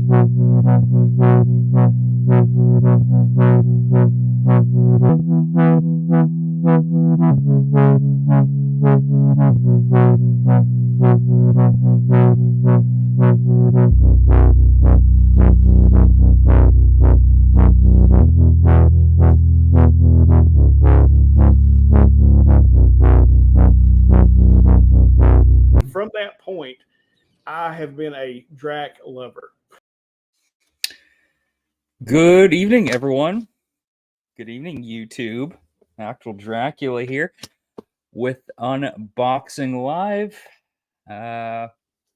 From that point, I have been a Drac lover. Good evening, everyone. Good evening, YouTube. Actual Dracula here with Unboxing Live. Yeah,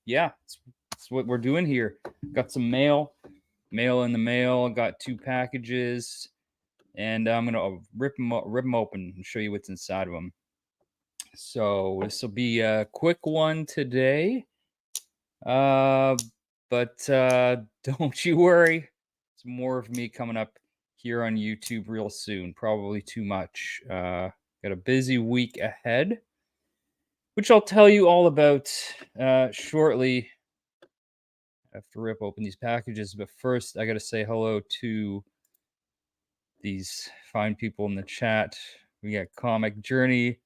that's what we're doing here. Got some mail in the mail. Got 2 packages, and I'm gonna rip them open and show you what's inside of them. So this will be a quick one today. But don't you worry. It's more of me coming up here on YouTube real soon. Probably too much. Got a busy week ahead, which I'll tell you all about shortly. I have to rip open these packages, but first I got to say hello to these fine people in the chat. We got Comic Journey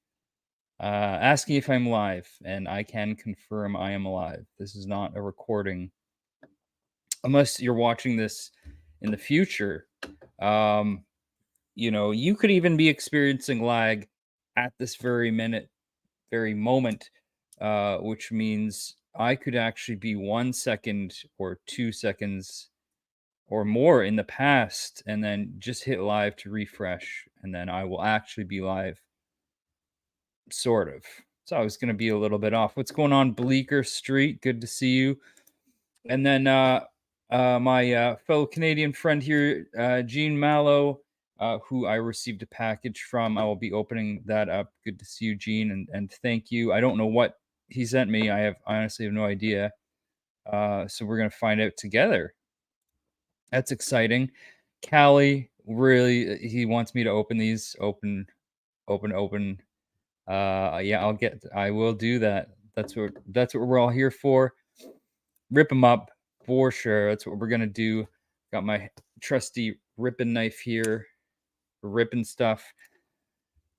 asking if I'm live, and I can confirm I am live. This is not a recording, unless you're watching this in the future. You could even be experiencing lag at this very moment, which means I could actually be 1 second or 2 seconds or more in the past, and then just hit live to refresh, and then I will actually be live, sort of. So I was going to be a little bit off. What's going on, Bleecker Street? Good to see you. And then my fellow Canadian friend here, Jean Malo, who I received a package from. I will be opening that up. Good to see you, Jean, and thank you. I don't know what he sent me. I honestly have no idea. So we're going to find out together. That's exciting. Callie, really, he wants me to open these. Open. Yeah, I will do that. That's what we're all here for. Rip them up for sure. That's what we're gonna do. Got my trusty ripping knife here, ripping stuff.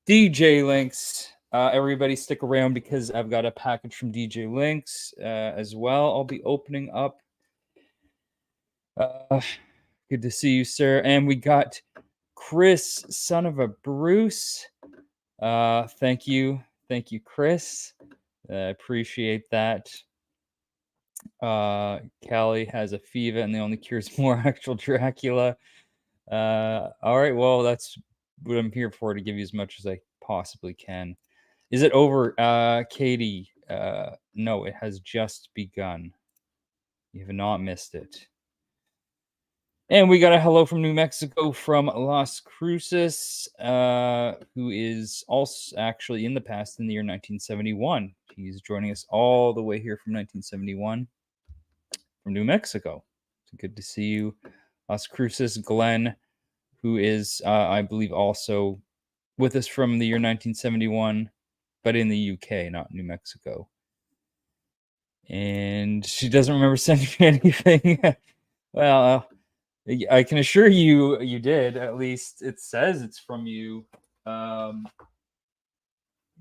DJ Linx, everybody stick around because I've got a package from DJ Linx as well. I'll be opening up. Good to see you, sir. And we got Chris, son of a Bruce. Thank you, Chris. Appreciate that. Callie has a fever and the only cure is more actual Dracula. All right, well, that's what I'm here for, to give you as much as I possibly can. Is it over, Katie? No, it has just begun. You have not missed it. And we got a hello from New Mexico from Las Cruces, who is also actually in the past in the year 1971. He's joining us all the way here from 1971 from New Mexico. So good to see you. Las Cruces, Glenn, who is, I believe, also with us from the year 1971, but in the UK, not New Mexico. And she doesn't remember sending me anything. Well, I can assure you, you did. At least it says it's from you.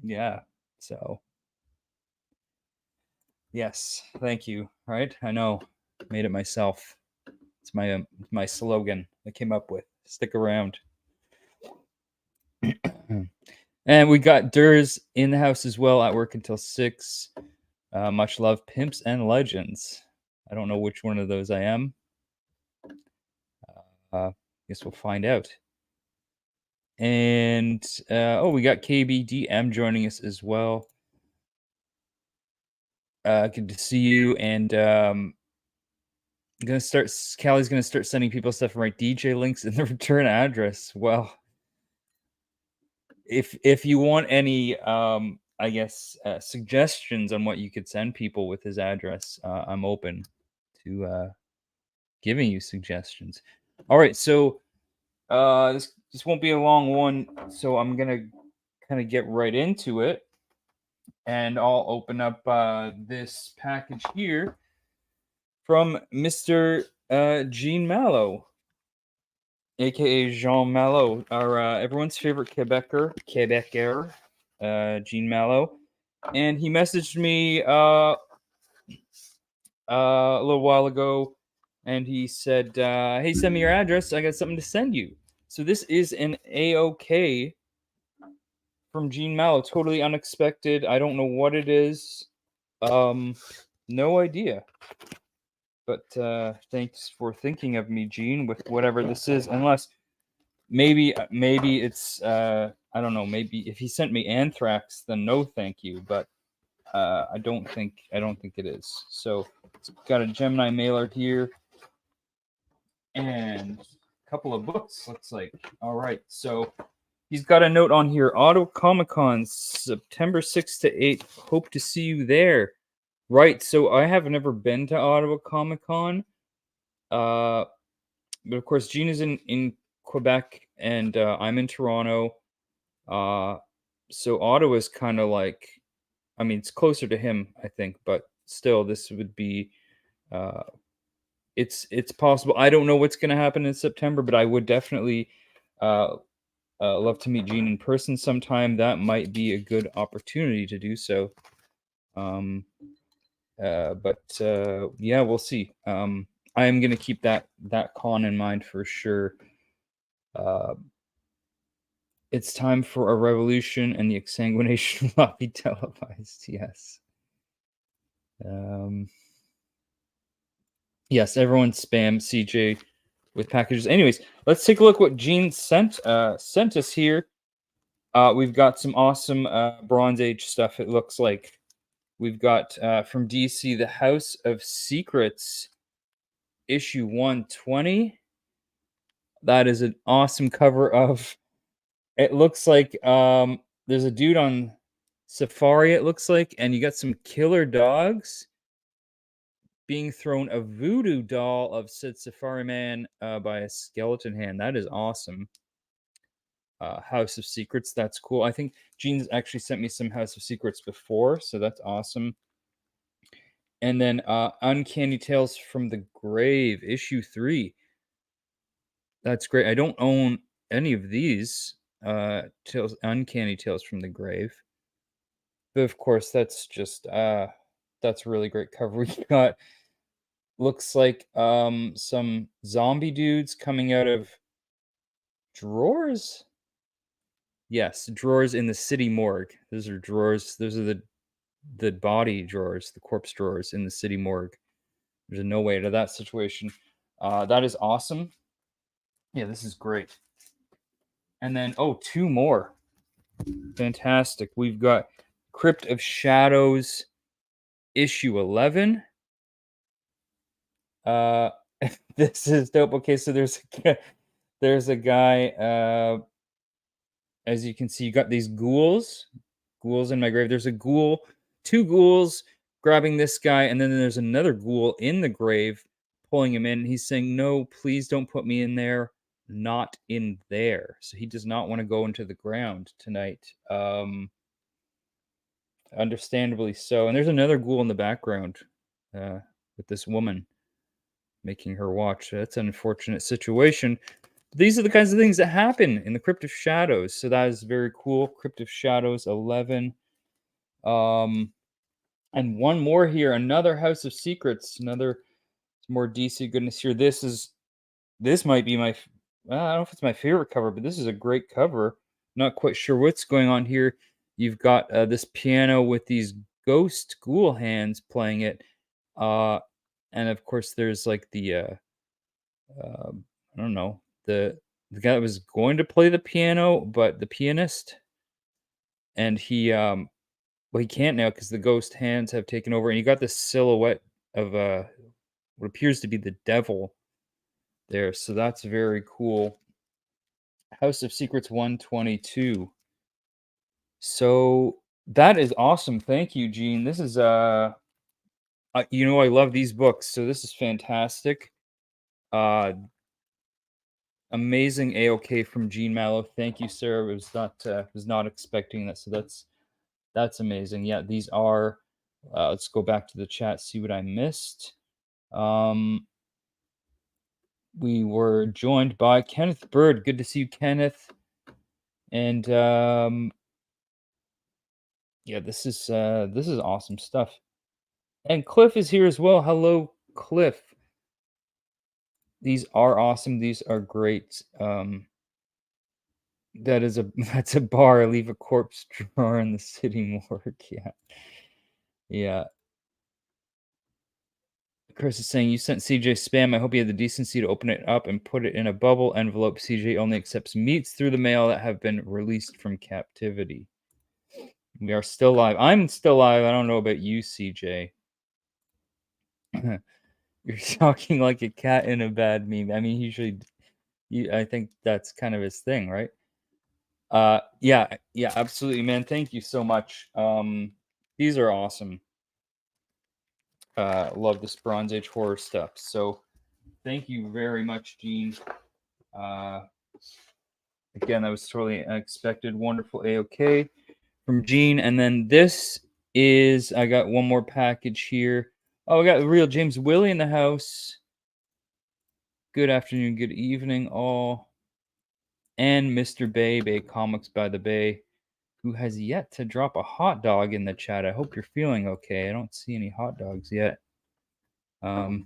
Yeah. So, yes, thank you. Right? I know, made it myself. It's my slogan I came up with. Stick around. And we got Durs in the house as well, at work until 6. Much love, Pimps and Legends. I don't know which one of those I am. Guess we'll find out. And we got KBDM joining us as well. Good to see you. And Callie's gonna start sending people stuff and write DJ Linx in the return address. Well, if you want any I guess suggestions on what you could send people with his address, I'm open to giving you suggestions. All right, so this won't be a long one, so I'm gonna kind of get right into it, and I'll open up this package here from Mr. Jean Malo, aka Jean Malo, our everyone's favorite Quebecer, Jean Malo, and he messaged me a little while ago, and he said, "Hey, send me your address. I got something to send you." So this is an AOK from Jean Malo, totally unexpected. I don't know what it is. No idea. But thanks for thinking of me, Jean, with whatever this is. Unless maybe it's I don't know. Maybe if he sent me anthrax, then no, thank you. But I don't think it is. So it's got a Gemini mailer here and a couple of books. Looks like. All right. So he's got a note on here. Ottawa Comic Con, September 6th to 8th. Hope to see you there. Right. So I have never been to Ottawa Comic Con. But of course, Gene is in Quebec and I'm in Toronto. So Ottawa is kind of like, I mean, it's closer to him, I think, but still, this would be, it's possible. I don't know what's going to happen in September, but I would definitely love to meet Gene in person sometime. That might be a good opportunity to do so. But yeah, we'll see. I am going to keep that con in mind for sure. It's time for a revolution, and the exsanguination will not be televised. Yes. Yes, everyone spam CJ with packages. Anyways, let's take a look what Gene sent us here. We've got some awesome Bronze Age stuff. It looks like we've got from DC, The House of Secrets, issue 120. That is an awesome cover of. It looks like there's a dude on safari. It looks like, and you got some killer dogs being thrown a voodoo doll of said safari man by a skeleton hand. That is awesome. House of Secrets, that's cool. I think Gene's actually sent me some House of Secrets before, so that's awesome. And then Uncanny Tales from the Grave, issue 3. That's great. I don't own any of these Uncanny Tales from the Grave. But of course, that's just that's a really great cover. We got, looks like some zombie dudes coming out of drawers. Yes, drawers in the city morgue. Those are drawers. Those are the body drawers, the corpse drawers in the city morgue. There's no way to that situation. That is awesome. Yeah, this is great. And then, oh, 2 more. Fantastic. We've got Crypt of Shadows, issue 11. This is dope. Okay, so there's a guy, as you can see, you got these ghouls in my grave. There's a ghoul, 2 ghouls grabbing this guy, and then there's another ghoul in the grave pulling him in. He's saying, "No, please don't put me in there. Not in there." So he does not want to go into the ground tonight. Understandably so. And there's another ghoul in the background with this woman making her watch. That's an unfortunate situation. These are the kinds of things that happen in the Crypt of Shadows. So that is very cool. Crypt of Shadows 11. And one more here, another House of Secrets, another more DC goodness here. This might be my, well, I don't know if it's my favorite cover, but this is a great cover. Not quite sure what's going on here. You've got this piano with these ghost ghoul hands playing it. And of course there's like the, I don't know, the guy that was going to play the piano, but the pianist, and he, well, he can't now because the ghost hands have taken over, and you got this silhouette of what appears to be the devil there. So that's very cool. House of Secrets 122. So that is awesome. Thank you, Gene. This is you know, I love these books, so this is fantastic. Amazing AOK from Jean Malo. Thank you, sir. Was not expecting that. So that's amazing. Yeah, these are let's go back to the chat, see what I missed. we were joined by Kenneth Bird. Good to see you, Kenneth. And yeah, this is awesome stuff. And Cliff is here as well. Hello, Cliff. These are awesome. These are great. That's a bar. Leave a corpse drawer in the city morgue. Yeah. Yeah. Chris is saying you sent CJ spam. I hope you had the decency to open it up and put it in a bubble envelope. CJ only accepts meats through the mail that have been released from captivity. We are still live. I'm still live. I don't know about you, CJ. You're talking like a cat in a bad meme. I mean, usually, I think that's kind of his thing, right? Yeah, absolutely, man. Thank you so much. These are awesome. Love this Bronze Age horror stuff. So, thank you very much, Gene. Again, that was totally unexpected. Wonderful AOK from Gene. And then this is, I got one more package here. Oh, we got the real James Willie in the house. Good afternoon, good evening, all. And Mr. Bay Comics by the Bay, who has yet to drop a hot dog in the chat. I hope you're feeling okay. I don't see any hot dogs yet. Yeah,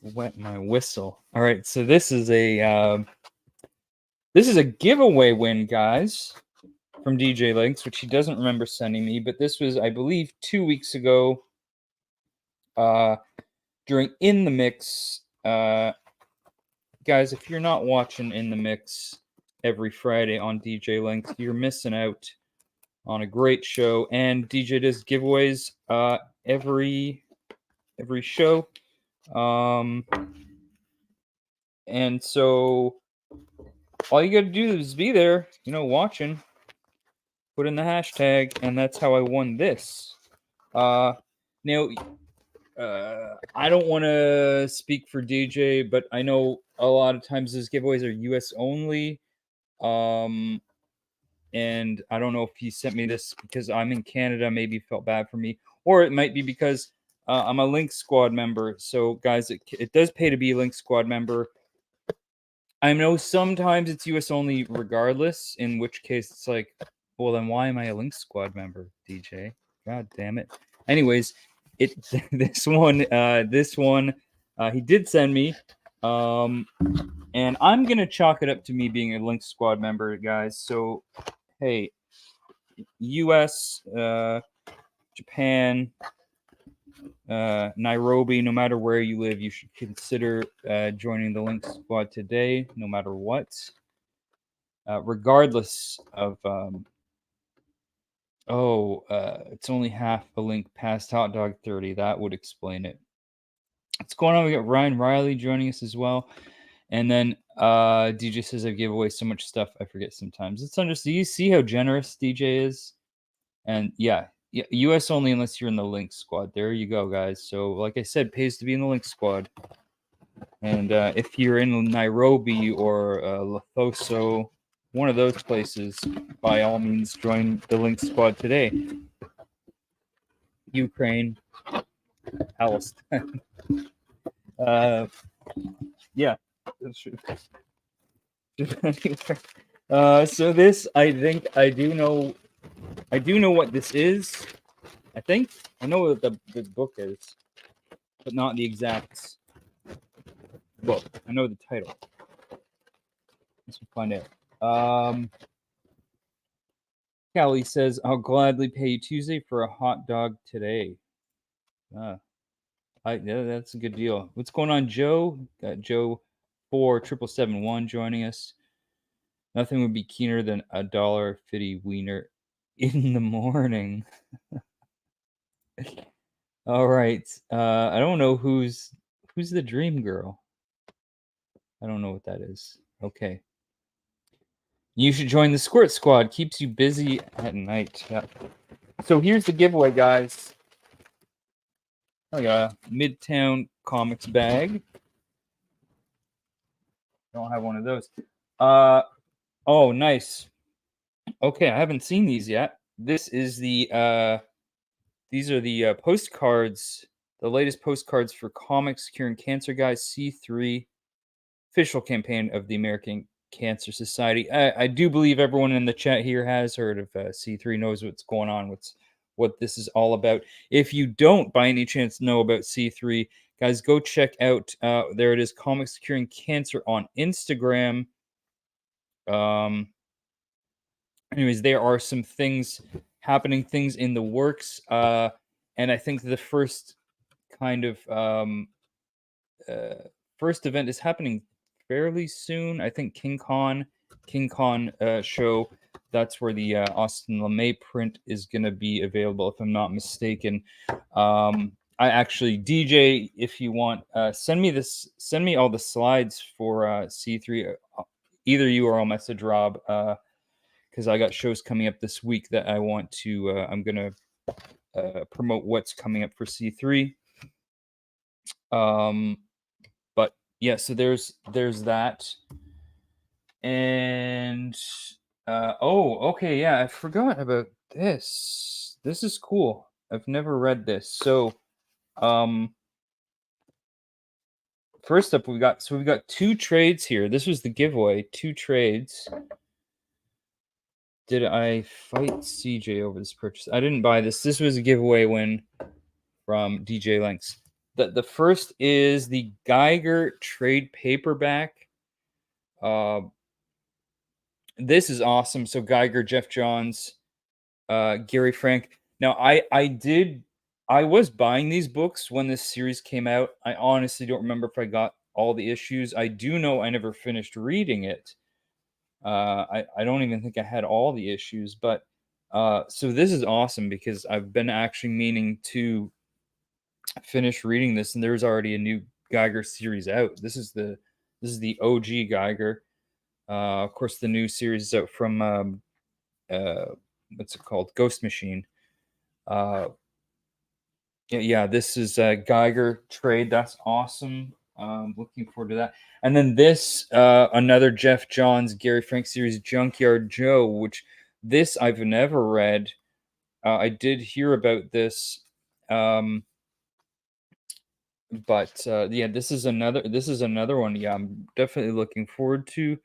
wet my whistle. All right, so this is a giveaway win, guys, from DJ Linx, which he doesn't remember sending me, but this was, I believe, 2 weeks ago during In the Mix. Guys, if you're not watching In the Mix every Friday on DJ Linx, you're missing out on a great show. And DJ does giveaways every show. And so all you got to do is be there, watching. Put in the hashtag, and that's how I won this. Now, I don't want to speak for DJ, but I know a lot of times his giveaways are US only. And I don't know if he sent me this because I'm in Canada, maybe felt bad for me, or it might be because I'm a Link Squad member. So, guys, it does pay to be a Link Squad member. I know sometimes it's US only regardless, in which case it's like, well, then why am I a Link Squad member, DJ? God damn it. Anyways, this one he did send me, and I'm gonna chalk it up to me being a Link Squad member, guys. So, hey, US, Japan, Nairobi, no matter where you live, you should consider joining the Link Squad today, no matter what. Regardless of, it's only half a link past Hot Dog 30. That would explain it. What's going on? We got Ryan Riley joining us as well. And then DJ says I give away so much stuff I forget sometimes. It's understood. You see how generous DJ is? And yeah, US only unless you're in the Link Squad. There you go, guys. So like I said, pays to be in the Link Squad. And if you're in Nairobi or Lesotho, one of those places, by all means, join the Link Squad today. Ukraine, Palestine. Yeah. So this, I think, I do know what this is. I think I know what the book is, but not the exact book. I know the title. Let's find out. Callie says, I'll gladly pay you Tuesday for a hot dog today. Yeah, that's a good deal. What's going on, Joe? Got Joe 47771 joining us. Nothing would be keener than $1.50 wiener in the morning. All right. I don't know who's the dream girl. I don't know what that is. Okay. You should join the Squirt Squad. Keeps you busy at night. Yeah. So here's the giveaway, guys. I got a Midtown Comics bag. Don't have one of those. Oh, nice. Okay, I haven't seen these yet. This is the these are the postcards the latest postcards for comics curing cancer guys, C3, official campaign of the American Cancer Society. I do believe everyone in the chat here has heard of C3, knows what's going on, what this is all about. If you don't by any chance know about C3, guys, go check out, there it is, Comics Curing Cancer on Instagram. Anyways, there are some things happening, things in the works, and I think the first kind of first event is happening fairly soon. I think King Khan show. That's where the Austin LeMay print is going to be available, if I'm not mistaken. I actually, DJ, if you want, send me all the slides for C3. Either you or I'll message Rob, because I got shows coming up this week that I want to. I'm gonna promote what's coming up for C3. But yeah, so there's that, and okay, yeah, I forgot about this. This is cool. I've never read this. So, first up, we got 2 trades here. This was the giveaway. 2 trades. Did I fight CJ over this purchase? I didn't buy this. This was a giveaway win from DJ Linx. The first is the Geiger trade paperback. This is awesome. So Geiger, Jeff Johns, Gary Frank. Now I was buying these books when this series came out. I honestly don't remember if I got all the issues. I do know I never finished reading it. I don't even think I had all the issues, but so this is awesome because I've been actually meaning to finish reading this, and there's already a new Geiger series out. This is the OG Geiger. Of course, the new series is out from what's it called? Ghost Machine. Yeah, this is a Geiger trade. That's awesome. Looking forward to that. And then this, another Jeff Johns, Gary Frank series, Junkyard Joe, which this I've never read. I did hear about this. But yeah, this is another one. Yeah, I'm definitely looking forward to.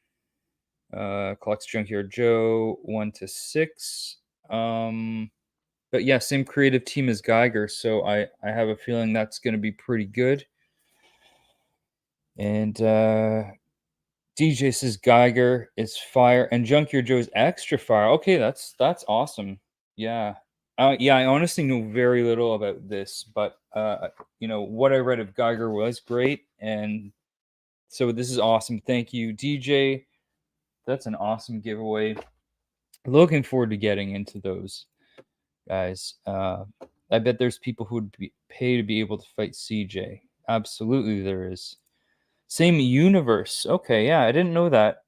Collects Junkyard Joe 1 to 6. But yeah, same creative team as Geiger, so I have a feeling that's going to be pretty good. And DJ says Geiger is fire and Junkyard Joe is extra fire. Okay, that's awesome. Yeah. Yeah, I honestly know very little about this, but what I read of Geiger was great, and so this is awesome. Thank you, DJ. That's an awesome giveaway. Looking forward to getting into those, guys. I bet there's people who would pay to be able to fight CJ. Absolutely, there is. Same universe. Okay, yeah, I didn't know that.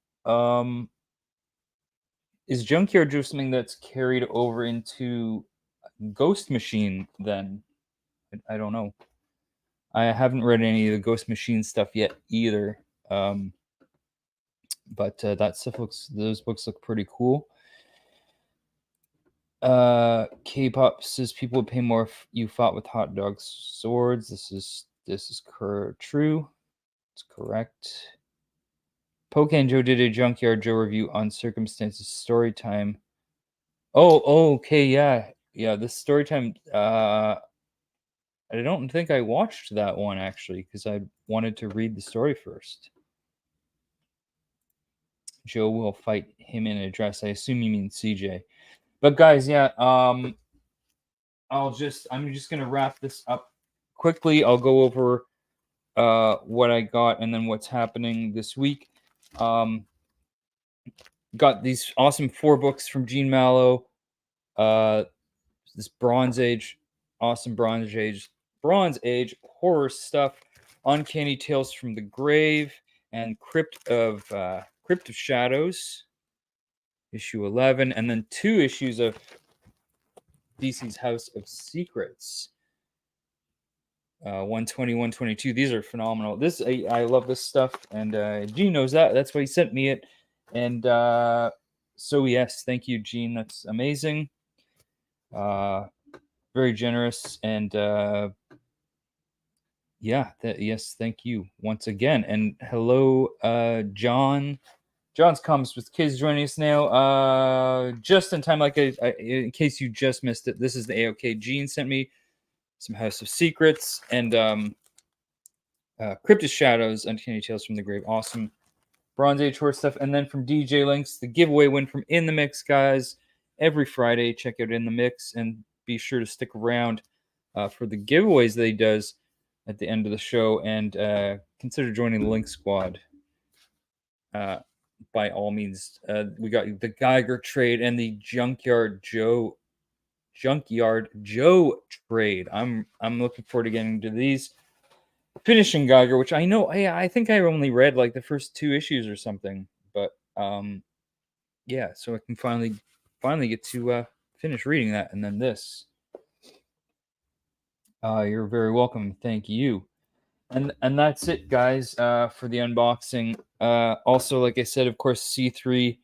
Is Junkyard Joe something that's carried over into Ghost Machine then? I don't know. I haven't read any of the Ghost Machine stuff yet either. But those books look pretty cool. K-pop says people would pay more if you fought with hot dog swords. This is true. It's correct. Poke Joe did a Junkyard Joe review on Circumstances story time. Oh, okay, yeah. This story time. I don't think I watched that one actually because I wanted to read the story first. Joe will fight him in a dress. I assume you mean CJ. But guys, yeah, I'm just gonna wrap this up quickly. I'll go over what I got and then what's happening this week. Got these awesome 4 books from Jean Malo. This Bronze Age, awesome Bronze Age horror stuff. Uncanny Tales from the Grave and Crypt of Shadows, issue 11, and then 2 issues of DC's House of Secrets. 120, 122. These are phenomenal. I love this stuff, and Gene knows that. That's why he sent me it. And so yes, thank you, Gene. That's amazing. Very generous, and yeah, yes, thank you once again. And hello, John. John's Comes with Kids joining us now. Just in time, like in case you just missed it, this is the AOK. Gene sent me some House of Secrets and Cryptid Shadows, Uncanny Tales from the Grave. Awesome Bronze Age horror stuff. And then from DJ Linx, the giveaway win from In the Mix, guys. Every Friday, check out In the Mix and be sure to stick around for the giveaways that he does at the end of the show. And consider joining the Link Squad. By all means, we got the Geiger trade and the Junkyard Joe trade. I'm looking forward to getting to these. Finishing Geiger, which I know I think I only read like the first 2 issues or something, but yeah, so I can finally get to finish reading that. And then this. You're very welcome. Thank you. And that's it, guys, for the unboxing. Also, like I said, of course, C3.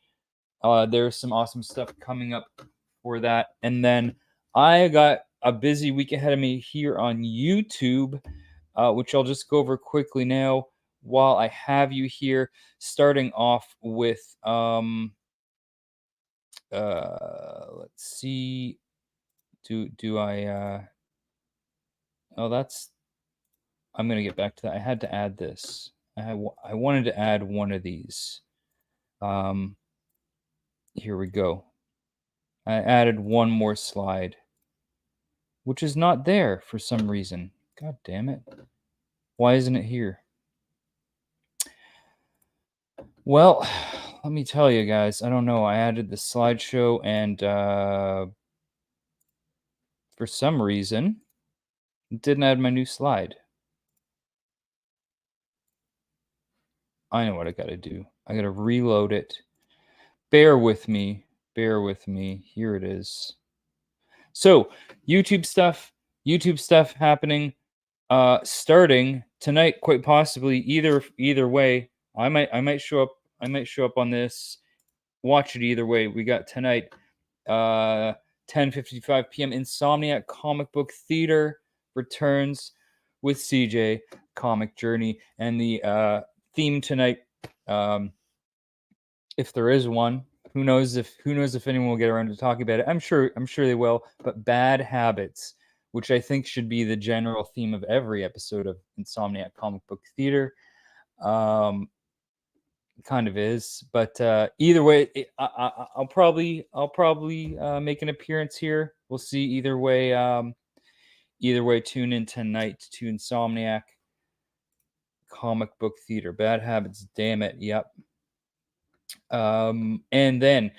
There's some awesome stuff coming up for that. And then I got a busy week ahead of me here on YouTube, which I'll just go over quickly now while I have you here. Starting off with, let's see. Do I? Oh, that's. I'm gonna get back to that. I had to add this. I wanted to add one of these. Here we go. I added one more slide, which is not there for some reason. God damn it. Why isn't it here? Well, let me tell you guys. I don't know. I added the slideshow and for some reason, it didn't add my new slide. I know what I got to do. I got to reload it. Bear with me. Bear with me. Here it is. So, YouTube stuff happening starting tonight, quite possibly. Either way, I might show up on this. Watch it either way. We got tonight 10:55 p.m. Insomniac Comic Book Theater returns with CJ Comic Journey, and the theme tonight, if there is one, who knows if anyone will get around to talking about it. I'm sure they will. But bad habits, which I think should be the general theme of every episode of Insomniac Comic Book Theater. Kind of is, but either way, I'll probably make an appearance here. We'll see. Either way, tune in tonight to Insomniac Comic Book Theater. Bad habits, damn it, yep. And then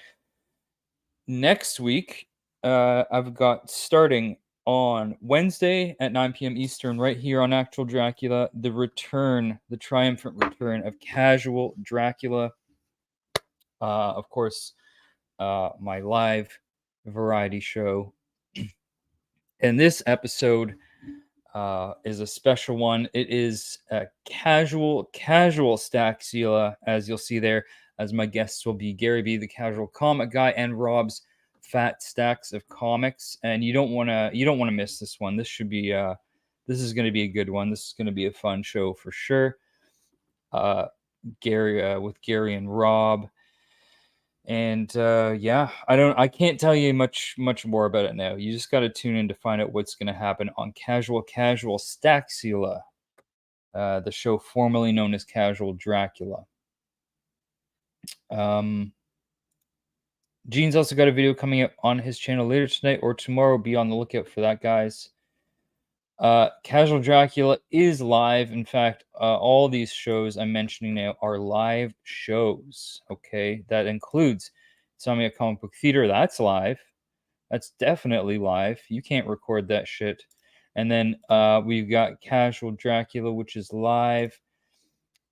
next week, I've got starting on Wednesday at 9 p.m. Eastern, right here on Actual Dracula, the triumphant return of Casual Dracula. Of course, my live variety show. And this episode is a special one. It is a casual Staxila, as you'll see there, as my guests will be Gary B, the casual comic guy, and Rob's fat stacks of comics. And you don't want to miss this one. This should be this is going to be a good one. This is going to be a fun show for sure. Gary with Gary and Rob. And yeah, I can't tell you much more about it now. You just got to tune in to find out what's going to happen on Casual Staxila, the show formerly known as Casual Dracula. Gene's also got a video coming up on his channel later tonight or tomorrow. Be on the lookout for that, guys. Casual Dracula is live. In fact, all these shows I'm mentioning now are live shows. Okay, that includes Insomniac Comic Book Theater. That's live. That's definitely live. You can't record that shit. And then we've got Casual Dracula, which is live.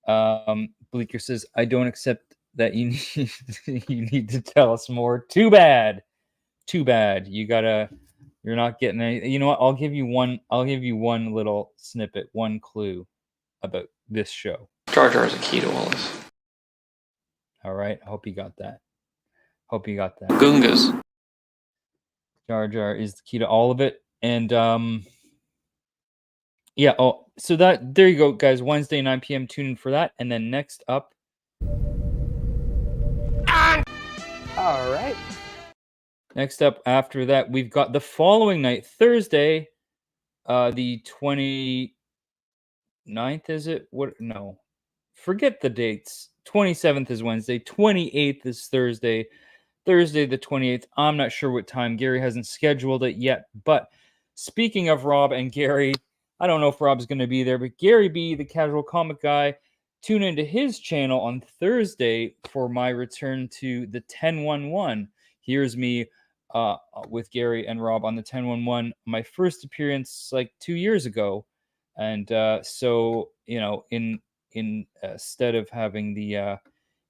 Bleeker says, "I don't accept that you need to tell us more." Too bad. You're not getting any. You know what? I'll give you one little snippet, one clue about this show. Jar Jar is a key to all this. All right. I hope you got that. Goongas. Jar Jar is the key to all of it. And Yeah. Oh, so there you go, guys. Wednesday 9 p.m. Tune in for that. And then next up. All right. Next up after that, we've got the following night, Thursday, the 29th, is it? What? No. Forget the dates. 27th is Wednesday. 28th is Thursday. Thursday the 28th. I'm not sure what time. Gary hasn't scheduled it yet. But speaking of Rob and Gary, I don't know if Rob's going to be there, but Gary B, the casual comic guy, tune into his channel on Thursday for my return to the 1011. Here's me with Gary and Rob on the 1011. My first appearance like 2 years ago. And so, you know, instead of having the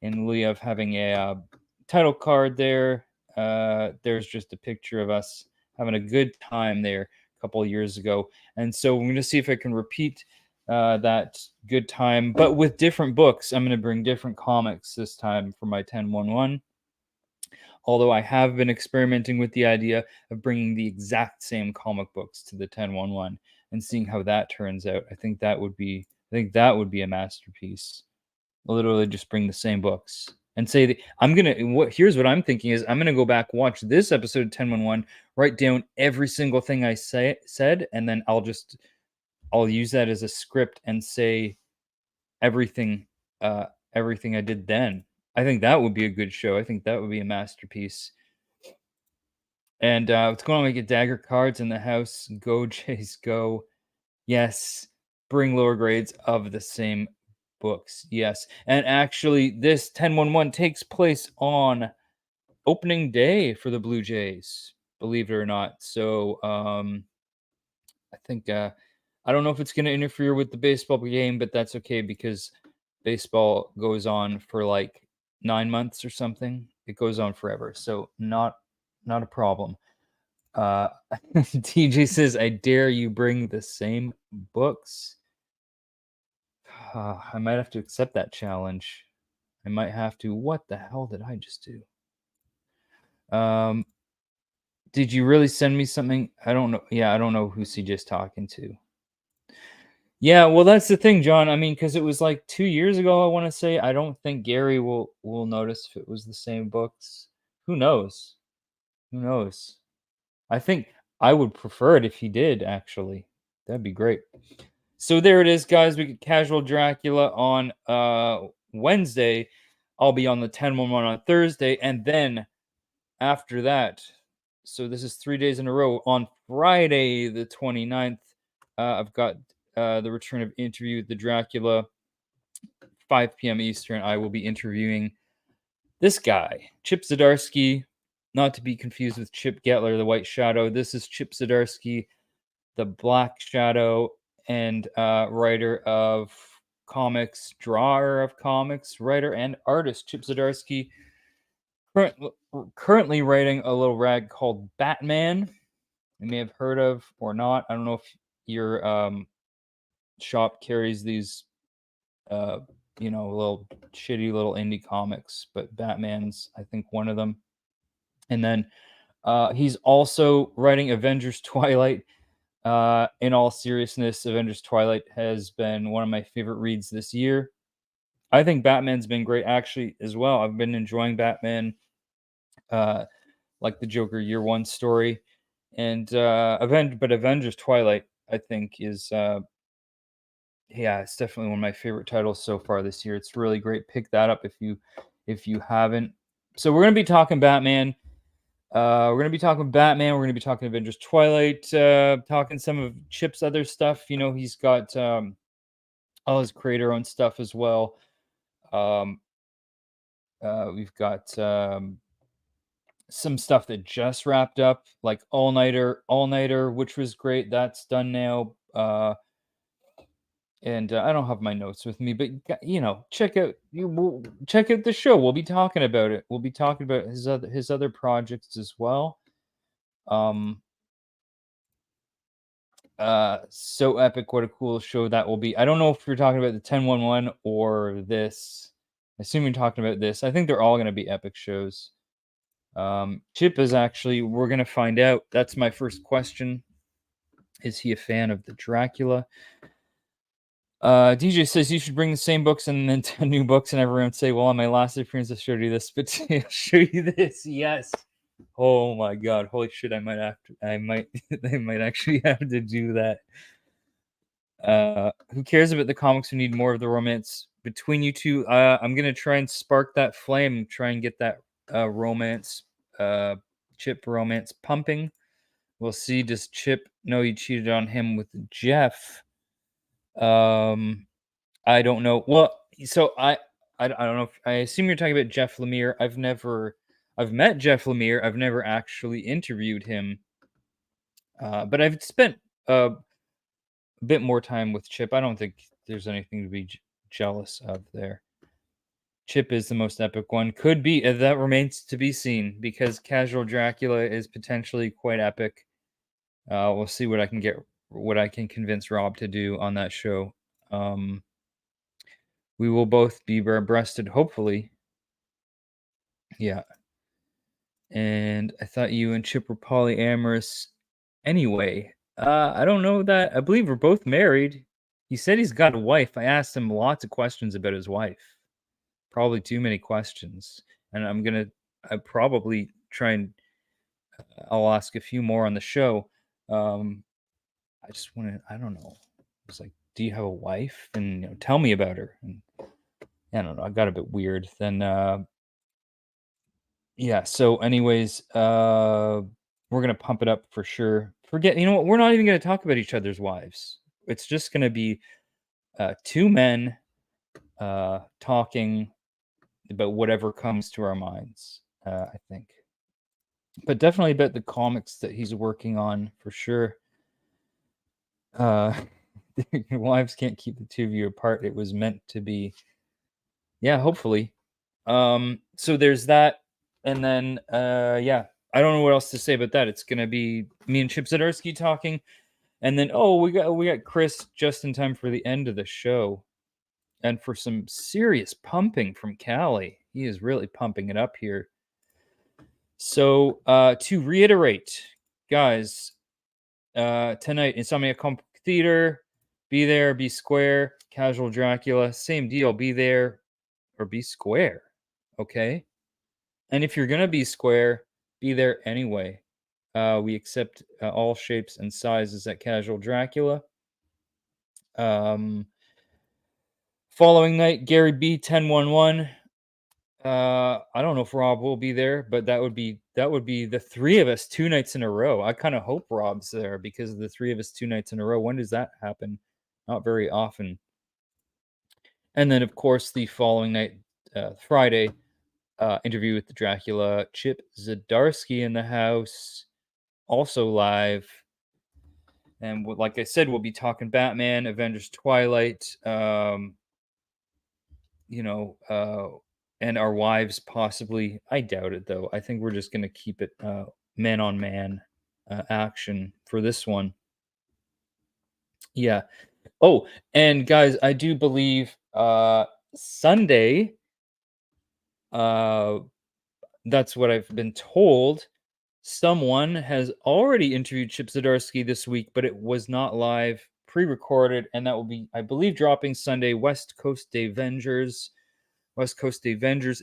in lieu of having a title card there, there's just a picture of us having a good time there a couple of years ago. And so I'm going to see if I can repeat that good time, but with different books. I'm going to bring different comics this time for my 1011. Although I have been experimenting with the idea of bringing the exact same comic books to the 1011 and seeing how that turns out. I think that would be a masterpiece. Literally just bring the same books and say here's what I'm thinking is I'm gonna go back, watch this episode of 1011, write down every single thing I said, and then I'll use that as a script and say everything I did then. I think that would be a good show. I think that would be a masterpiece. And what's going on? We get dagger cards in the house. Go Jays, go. Yes, bring lower grades of the same books. Yes. And actually, this 1011 takes place on opening day for the Blue Jays, believe it or not. So I think I don't know if it's going to interfere with the baseball game, but that's okay because baseball goes on for like 9 months or something. It goes on forever. So not a problem. TJ says, I dare you bring the same books. I might have to accept that challenge. I might have to. What the hell did I just do? Did you really send me something? I don't know. Yeah, I don't know who CJ's talking to. Yeah, well, that's the thing, John. I mean, because it was like 2 years ago, I want to say. I don't think Gary will notice if it was the same books. Who knows? Who knows? I think I would prefer it if he did, actually. That'd be great. So there it is, guys. We get Casual Dracula on Wednesday. I'll be on the 1011 on Thursday. And then after that, so this is 3 days in a row. On Friday, the 29th, I've got the return of Interview with the Dracula, 5 p.m. Eastern. I will be interviewing this guy, Chip Zdarsky, not to be confused with Chip Getler, the White Shadow. This is Chip Zdarsky, the Black Shadow, and writer of comics, drawer of comics, writer and artist. Chip Zdarsky currently writing a little rag called Batman. You may have heard of or not. I don't know if your shop carries these, little shitty little indie comics, but Batman's, I think, one of them. And then he's also writing Avengers Twilight. In all seriousness, Avengers Twilight has been one of my favorite reads this year. I think Batman's been great, actually, as well. I've been enjoying Batman, like the Joker Year One story, and Avengers Twilight, I think, is it's definitely one of my favorite titles so far this year. It's really great. Pick that up if you haven't. So we're gonna be talking Batman. We're going to be talking Batman. We're going to be talking Avengers Twilight, talking some of Chip's other stuff. You know, he's got all his creator-owned stuff as well. We've got some stuff that just wrapped up, like All Nighter, which was great. That's done now. And I don't have my notes with me, but check out the show. We'll be talking about it. We'll be talking about his other projects as well. So epic! What a cool show that will be. I don't know if you're talking about the 1011 or this. I assume you're talking about this. I think they're all going to be epic shows. Chip is actually. We're going to find out. That's my first question. Is he a fan of the Dracula? DJ says you should bring the same books and then 10 new books, and everyone say, well, on my last appearance, I showed you this, but I'll show you this. Yes. Oh my God. Holy shit. I might actually have to do that. Who cares about the comics? We need more of the romance between you two. I'm going to try and spark that flame, try and get that romance, Chip romance pumping. We'll see. Does Chip know he cheated on him with Jeff? I don't know. Well, so I don't know. I assume you're talking about Jeff Lemire. I've met Jeff Lemire. I've never actually interviewed him. But I've spent a bit more time with Chip. I don't think there's anything to be jealous of there. Chip is the most epic one. Could be. That remains to be seen because Casual Dracula is potentially quite epic. We'll see what I can convince Rob to do on that show. We will both be bare-breasted, hopefully. Yeah. And I thought you and Chip were polyamorous anyway. I don't know that. I believe we're both married. He said he's got a wife. I asked him lots of questions about his wife. Probably too many questions. And I probably try and I'll ask a few more on the show. I just want to, I don't know. It's like, do you have a wife? And tell me about her. And I don't know. I got a bit weird. Then yeah. So, anyways, we're gonna pump it up for sure. Forget, you know what? We're not even gonna talk about each other's wives. It's just gonna be two men talking about whatever comes to our minds. I think, but definitely about the comics that he's working on for sure. Your wives can't keep the two of you apart. It was meant to be. Yeah, hopefully. So there's that. And then, yeah, I don't know what else to say about that. It's going to be me and Chip Zdarsky talking. And then, we got Chris just in time for the end of the show. And for some serious pumping from Callie. He is really pumping it up here. So, to reiterate, guys, tonight, Insomnia Comic Theater, be there, be square. Casual Dracula, same deal, be there or be square, okay? And if you're gonna be square, be there anyway. We accept all shapes and sizes at Casual Dracula. Following night, Gary B 1011. I don't know if Rob will be there, but that would be the three of us 2 nights in a row. I kind of hope Rob's there because of the three of us 2 nights in a row. When does that happen? Not very often. And then, of course, the following night, Friday, interview with the Dracula. Chip Zdarsky in the house, also live. And like I said, we'll be talking Batman, Avengers Twilight, and our wives possibly. I doubt it, though. I think we're just going to keep it man-on-man action for this one. Yeah. Oh, and guys, I do believe Sunday, that's what I've been told. Someone has already interviewed Chip Zdarsky this week, but it was not live, pre-recorded, and that will be, I believe, dropping Sunday. West Coast Avengers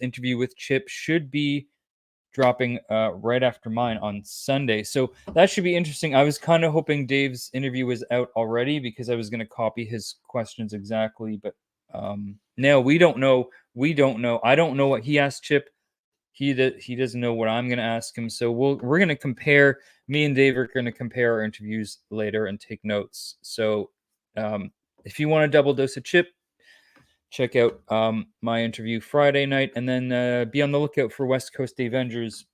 interview with Chip should be dropping right after mine on Sunday. So that should be interesting. I was kind of hoping Dave's interview was out already because I was going to copy his questions exactly, but no, we don't know. I don't know what he asked Chip. He doesn't know what I'm going to ask him. So we're going to compare. Me and Dave are going to compare our interviews later and take notes. So if you want a double dose of Chip, check out my interview Friday night, and then be on the lookout for West Coast Avengers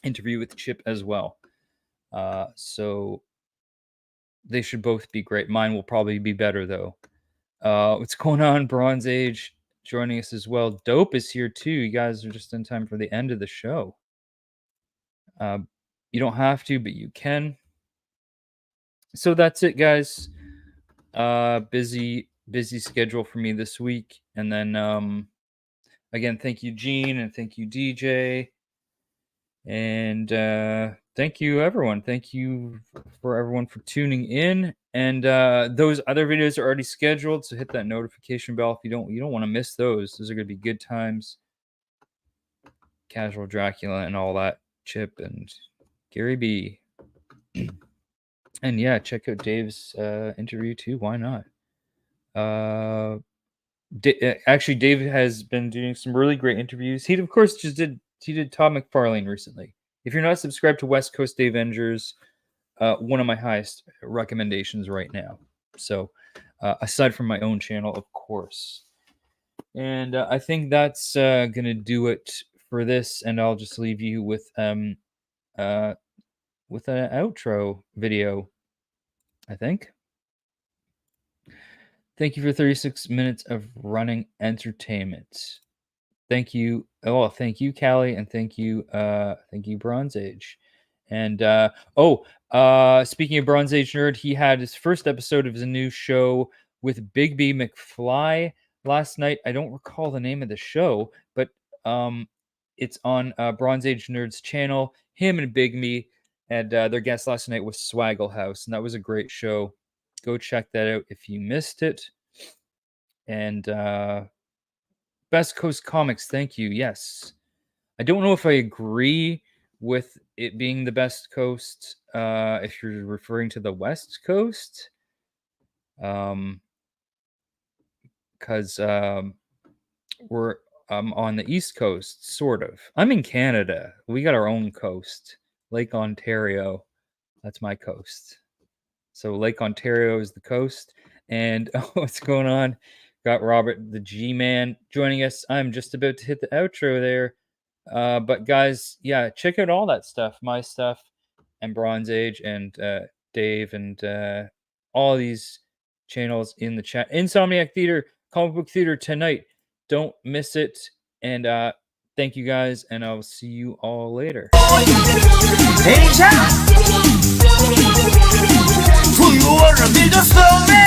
interview with Chip as well. So they should both be great. Mine will probably be better, though. What's going on, Bronze Age? Joining us as well. Dope is here, too. You guys are just in time for the end of the show. You don't have to, but you can. So that's it, guys. Busy schedule for me this week. And then again, thank you, Gene, and thank you, DJ. And thank you, everyone. Thank you for everyone for tuning in. And those other videos are already scheduled, so hit that notification bell if you don't want to miss those. Those are going to be good times. Casual Dracula and all that. Chip and Gary B. And yeah, check out Dave's interview too. Why not? Actually, Dave has been doing some really great interviews. He, of course, did Todd McFarlane recently. If you're not subscribed to West Coast Dave Avengers, one of my highest recommendations right now. So, aside from my own channel, of course. And I think that's gonna do it for this. And I'll just leave you with an outro video, I think. Thank you for 36 minutes of running entertainment. Thank you. Oh, thank you, Callie, and thank you, Bronze Age. And speaking of Bronze Age Nerd, he had his first episode of his new show with Big B McFly last night. I don't recall the name of the show, but it's on Bronze Age Nerd's channel. Him and Big Me, and their guest last night was Swaggle House, and that was a great show. Go check that out if you missed it. And Best Coast Comics, thank you. Yes. I don't know if I agree with it being the best coast if you're referring to the West Coast. Because we're on the East Coast, sort of. I'm in Canada. We got our own coast. Lake Ontario. That's my coast. So Lake Ontario is the coast. And what's going on? Got Robert the G-Man joining us. I'm just about to hit the outro there. But guys, yeah, check out all that stuff. My stuff and Bronze Age and Dave and all these channels in the chat. Insomniac Theater, Comic Book Theater tonight. Don't miss it. And thank you guys. And I'll see you all later. Anytime. Who you wanna be the snowman?